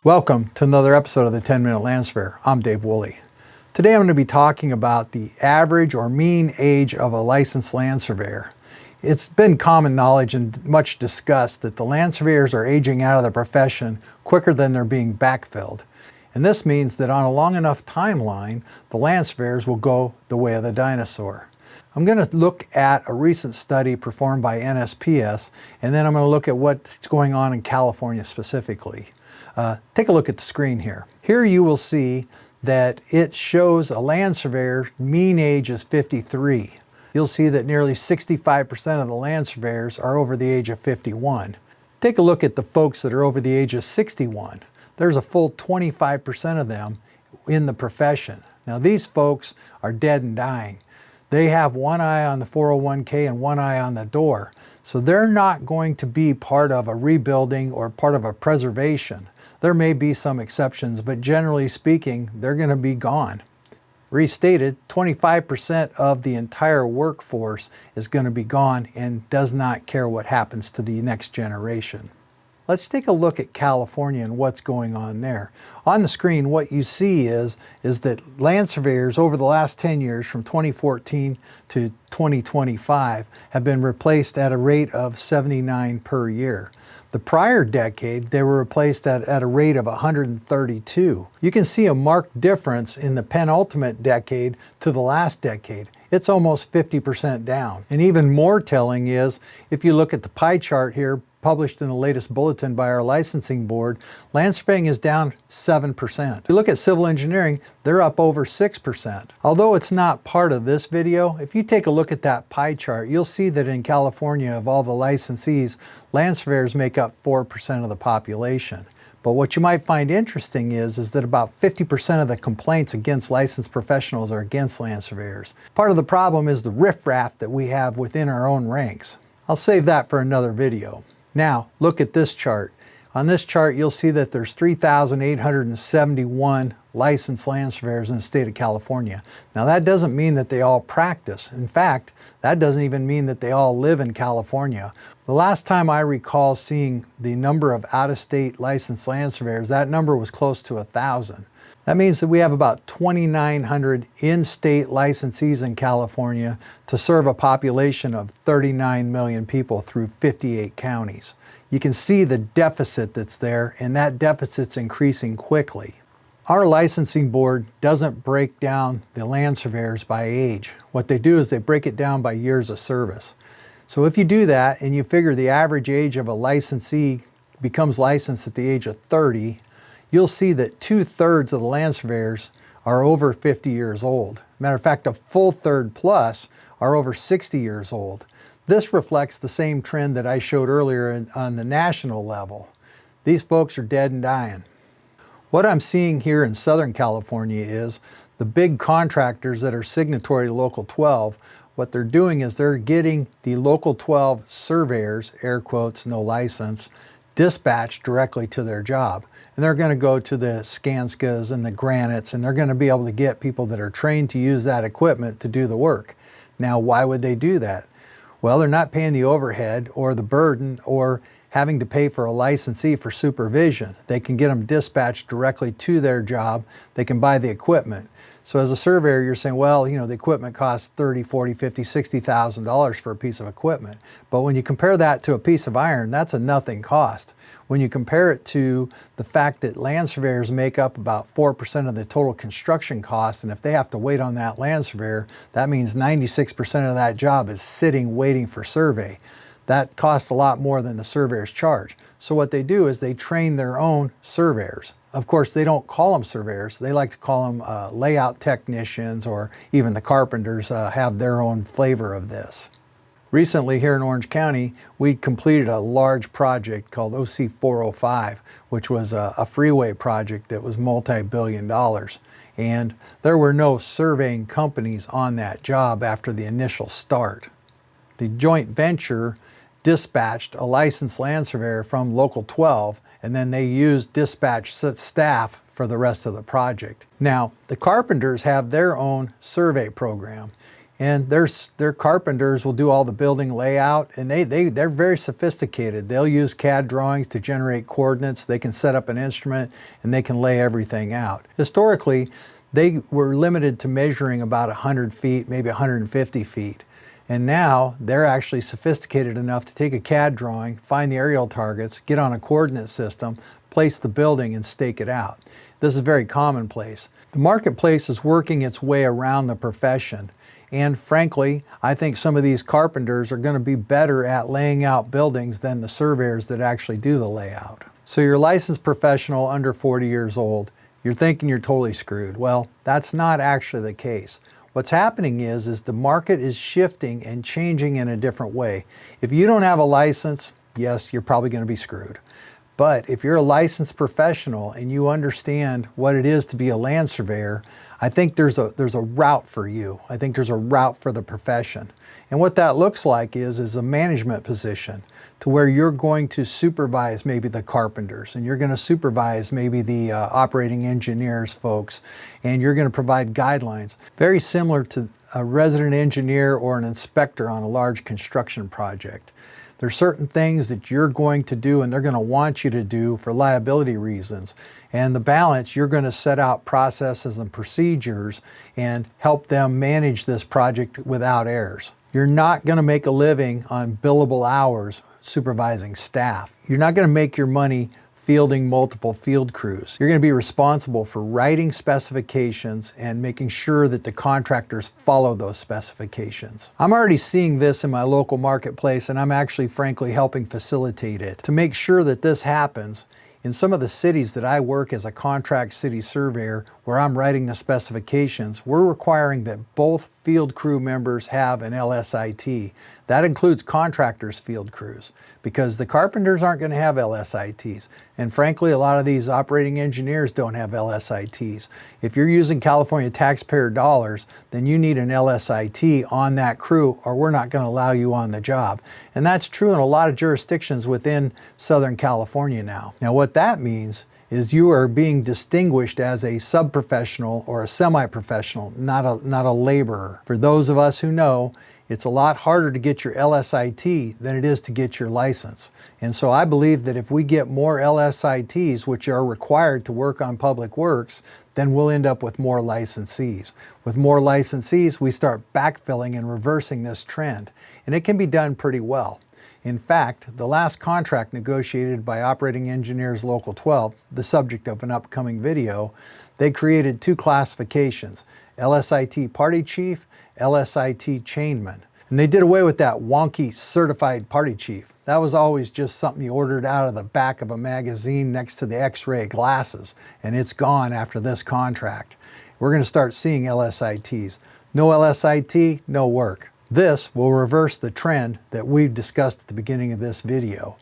Welcome to another episode of the 10-Minute Land Surveyor. I'm Dave Woolley. Today I'm going to be talking about the average or mean age of a licensed land surveyor. It's been common knowledge and much discussed that the land surveyors are aging out of the profession quicker than they're being backfilled. And this means that on a long enough timeline, the land surveyors will go the way of the dinosaur. I'm going to look at a recent study performed by NSPS, and then I'm going to look at what's going on in California specifically. Take a look at the screen here. Here you will see that it shows a land surveyor mean age is 53. You'll see that nearly 65% of the land surveyors are over the age of 51. Take a look at the folks that are over the age of 61. There's a full 25% of them in the profession. Now these folks are dead and dying. They have one eye on the 401k and one eye on the door. So they're not going to be part of a rebuilding or part of a preservation. There may be some exceptions, but generally speaking, they're going to be gone. Restated, 25% of the entire workforce is going to be gone and does not care what happens to the next generation. Let's take a look at California and what's going on there. On the screen, what you see is that land surveyors over the last 10 years, from 2014 to 2025, have been replaced at a rate of 79 per year. The prior decade, they were replaced at a rate of 132. You can see a marked difference in the penultimate decade to the last decade. It's almost 50% down. And even more telling is, if you look at the pie chart here, published in the latest bulletin by our licensing board, land surveying is down 7%. If you look at civil engineering, they're up over 6%. Although it's not part of this video, if you take a look at that pie chart, you'll see that in California, of all the licensees, land surveyors make up 4% of the population. But what you might find interesting is that about 50% of the complaints against licensed professionals are against land surveyors. Part of the problem is the riffraff that we have within our own ranks. I'll save that for another video. Now, look at this chart. On this chart, you'll see that there's 3,871 licensed land surveyors in the state of California. Now, that doesn't mean that they all practice. In fact, that doesn't even mean that they all live in California. The last time I recall seeing the number of out-of-state licensed land surveyors, that number was close to 1,000. That means that we have about 2,900 in-state licensees in California to serve a population of 39 million people through 58 counties. You can see the deficit that's there, and that deficit's increasing quickly. Our licensing board doesn't break down the land surveyors by age. What they do is they break it down by years of service. So if you do that and you figure the average age of a licensee becomes licensed at the age of 30, you'll see that 2/3 of the land surveyors are over 50 years old. Matter of fact, a full third plus are over 60 years old. This reflects the same trend that I showed earlier on the national level. These folks are dead and dying. What I'm seeing here in Southern California is the big contractors that are signatory to Local 12, what they're doing is they're getting the Local 12 surveyors, air quotes, no license, dispatched directly to their job. And they're going to go to the Skanskas and the Granites, and they're going to be able to get people that are trained to use that equipment to do the work. Now, why would they do that? Well, they're not paying the overhead or the burden or having to pay for a licensee for supervision. They can get them dispatched directly to their job. They can buy the equipment. So as a surveyor, you're saying, well, you know, the equipment costs $30,000, $40,000, $50,000, $60,000 for a piece of equipment. But when you compare that to a piece of iron, that's a nothing cost. When you compare it to the fact that land surveyors make up about 4% of the total construction cost, and if they have to wait on that land surveyor, that means 96% of that job is sitting waiting for survey. That costs a lot more than the surveyors charge. So what they do is they train their own surveyors. Of course, they don't call them surveyors. They like to call them layout technicians, or even the carpenters have their own flavor of this. Recently here in Orange County, we completed a large project called OC 405, which was a freeway project that was multi-billion dollars. And there were no surveying companies on that job after the initial start. The joint venture dispatched a licensed land surveyor from Local 12, and then they used dispatch staff for the rest of the project. Now, the carpenters have their own survey program. And their carpenters will do all the building layout, and they're very sophisticated. They'll use CAD drawings to generate coordinates. They can set up an instrument and they can lay everything out. Historically, they were limited to measuring about 100 feet, maybe 150 feet. And now they're actually sophisticated enough to take a CAD drawing, find the aerial targets, get on a coordinate system, place the building and stake it out. This is very commonplace. The marketplace is working its way around the profession. And frankly, I think some of these carpenters are going to be better at laying out buildings than the surveyors that actually do the layout. So you're a licensed professional under 40 years old. You're thinking you're totally screwed. Well, that's not actually the case. What's happening is the market is shifting and changing in a different way. If you don't have a license, yes, you're probably going to be screwed. But if you're a licensed professional and you understand what it is to be a land surveyor, I think there's a route for you. I think there's a route for the profession. And what that looks like is a management position to where you're going to supervise maybe the carpenters, and you're going to supervise maybe the operating engineers folks, and you're going to provide guidelines. Very similar to a resident engineer or an inspector on a large construction project. There's certain things that you're going to do and they're going to want you to do for liability reasons. And the balance, you're going to set out processes and procedures and help them manage this project without errors. You're not going to make a living on billable hours supervising staff. You're not going to make your money fielding multiple field crews. You're going to be responsible for writing specifications and making sure that the contractors follow those specifications. I'm already seeing this in my local marketplace, and I'm actually frankly helping facilitate it. To make sure that this happens, in some of the cities that I work as a contract city surveyor, where I'm writing the specifications, we're requiring that both field crew members have an LSIT. That includes contractors' field crews, because the carpenters aren't going to have LSITs. And frankly, a lot of these operating engineers don't have LSITs. If you're using California taxpayer dollars, then you need an LSIT on that crew, or we're not going to allow you on the job. And that's true in a lot of jurisdictions within Southern California now. Now, what that means is you are being distinguished as a sub-professional or a semi-professional, not a laborer. For those of us who know, it's a lot harder to get your LSIT than it is to get your license. And so I believe that if we get more LSITs, which are required to work on public works, then we'll end up with more licensees. With more licensees, we start backfilling and reversing this trend. And it can be done pretty well. In fact, the last contract negotiated by Operating Engineers Local 12, the subject of an upcoming video, they created two classifications: LSIT Party Chief, LSIT Chainman. And they did away with that wonky certified party chief. That was always just something you ordered out of the back of a magazine next to the X-ray glasses, and it's gone after this contract. We're going to start seeing LSITs. No LSIT, no work. This will reverse the trend that we've discussed at the beginning of this video.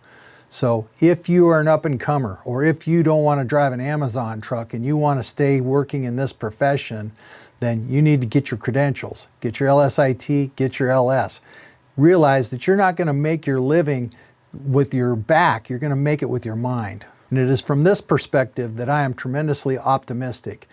So if you are an up-and-comer, or if you don't want to drive an Amazon truck and you want to stay working in this profession, then you need to get your credentials, get your LSIT, get your LS. Realize that you're not going to make your living with your back, you're going to make it with your mind. And it is from this perspective that I am tremendously optimistic.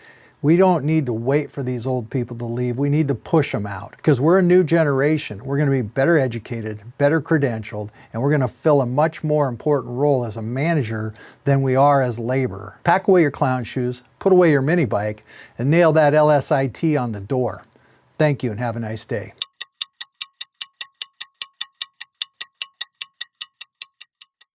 We don't need to wait for these old people to leave. We need to push them out, because we're a new generation. We're going to be better educated, better credentialed, and we're going to fill a much more important role as a manager than we are as laborer. Pack away your clown shoes, put away your mini bike, and nail that LSIT on the door. Thank you and have a nice day.